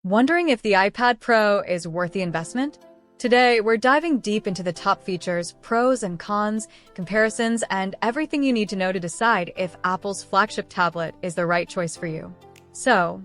Wondering if the iPad Pro is worth the investment? Today, we're diving deep into the top features, pros and cons, comparisons, and everything you need to know to decide if Apple's flagship tablet is the right choice for you. So,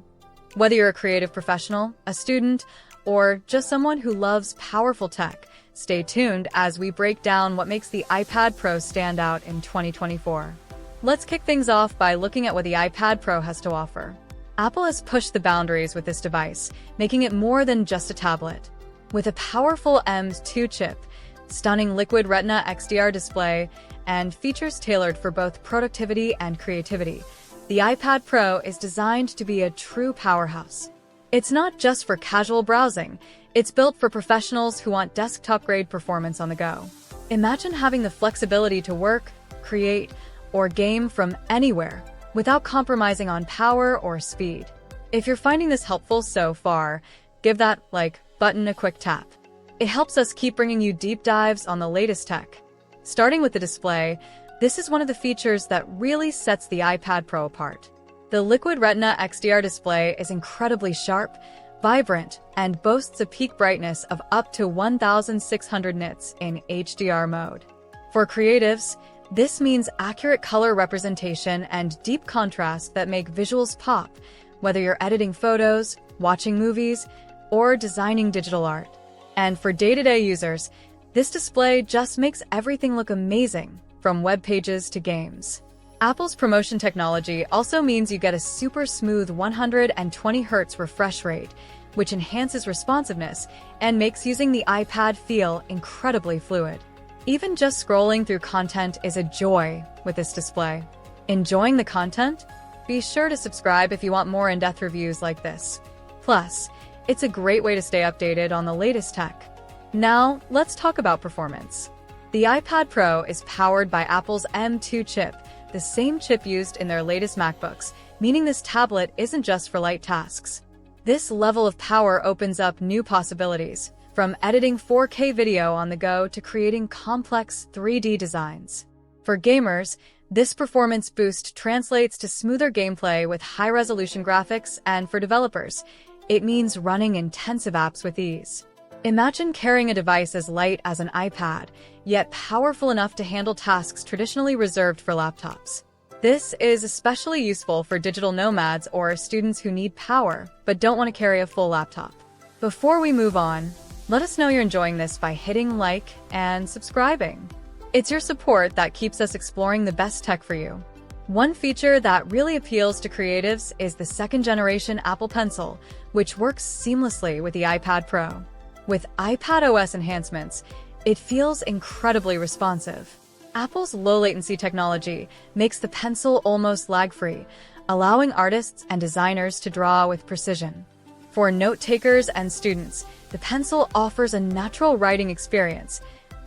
whether you're a creative professional, a student, or just someone who loves powerful tech, stay tuned as we break down what makes the iPad Pro stand out in 2024. Let's kick things off by looking at what the iPad Pro has to offer. Apple has pushed the boundaries with this device, making it more than just a tablet. With a powerful M2 chip, stunning Liquid Retina XDR display, and features tailored for both productivity and creativity, the iPad Pro is designed to be a true powerhouse. It's not just for casual browsing, it's built for professionals who want desktop-grade performance on the go. Imagine having the flexibility to work, create, or game from anywhere, without compromising on power or speed. If you're finding this helpful so far, give that button a quick tap. It helps us keep bringing you deep dives on the latest tech. Starting with the display, this is one of the features that really sets the iPad Pro apart. The Liquid Retina XDR display is incredibly sharp, vibrant, and boasts a peak brightness of up to 1,600 nits in HDR mode. For creatives, this means accurate color representation and deep contrast that make visuals pop, whether you're editing photos, watching movies, or designing digital art. And for day-to-day users, this display just makes everything look amazing, from web pages to games. Apple's promotion technology also means you get a super smooth 120 Hz refresh rate, which enhances responsiveness and makes using the iPad feel incredibly fluid. Even just scrolling through content is a joy with this display. Enjoying the content? Be sure to subscribe if you want more in-depth reviews like this. Plus, it's a great way to stay updated on the latest tech. Now, let's talk about performance. The iPad Pro is powered by Apple's M2 chip, the same chip used in their latest MacBooks, meaning this tablet isn't just for light tasks. This level of power opens up new possibilities, from editing 4K video on the go to creating complex 3D designs. For gamers, this performance boost translates to smoother gameplay with high-resolution graphics, and for developers, it means running intensive apps with ease. Imagine carrying a device as light as an iPad, yet powerful enough to handle tasks traditionally reserved for laptops. This is especially useful for digital nomads or students who need power but don't want to carry a full laptop. Before we move on, let us know you're enjoying this by hitting like and subscribing. It's your support that keeps us exploring the best tech for you. One feature that really appeals to creatives is the second-generation Apple Pencil, which works seamlessly with the iPad Pro. With iPadOS enhancements, it feels incredibly responsive. Apple's low-latency technology makes the Pencil almost lag-free, allowing artists and designers to draw with precision. For note-takers and students, the Pencil offers a natural writing experience,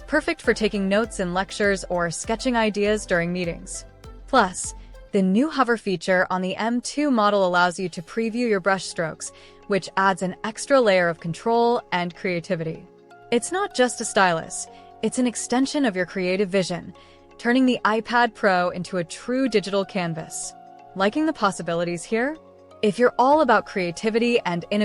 perfect for taking notes in lectures or sketching ideas during meetings. Plus, the new hover feature on the M2 model allows you to preview your brush strokes, which adds an extra layer of control and creativity. It's not just a stylus, it's an extension of your creative vision, turning the iPad Pro into a true digital canvas. Liking the possibilities here? If you're all about creativity and innovation,